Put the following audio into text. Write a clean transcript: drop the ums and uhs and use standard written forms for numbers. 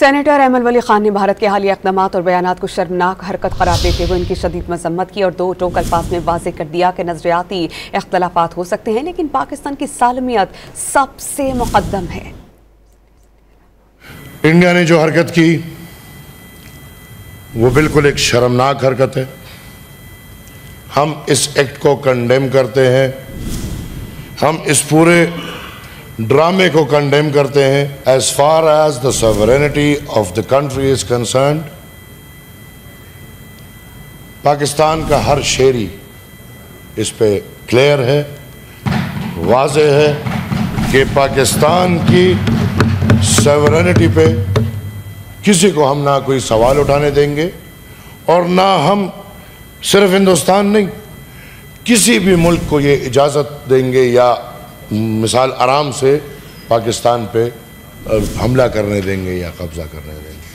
Senator Ahmad वली खान ने भारत के हालिया इक़दामात और बयानात को शर्मनाक हरकत करार देते हुए इनकी शदीद मजम्मत की और दो टोक अल्फाज में वाज़ेह कर दिया कि नज़रियाती इख्तलाफात हो सकते हैं लेकिन पाकिस्तान की सालमियत सबसे मुक़द्दम है। इंडिया ने जो हरकत की वो बिल्कुल एक शर्मनाक हरकत है। हम इस एक्ट को कंडेम करते हैं, हम इस पूरे ड्रामे को कंडेम करते हैं। As far as the sovereignty of the country is concerned, Pakistan का हर शेरी इस पे क्लियर है, वाज़ेह है कि पाकिस्तान की सॉवरेनिटी पे किसी को हम ना कोई सवाल उठाने देंगे और ना हम सिर्फ हिंदुस्तान नहीं किसी भी मुल्क को ये इजाज़त देंगे या मिसाल आराम से पाकिस्तान पे हमला करने देंगे या कब्ज़ा करने देंगे।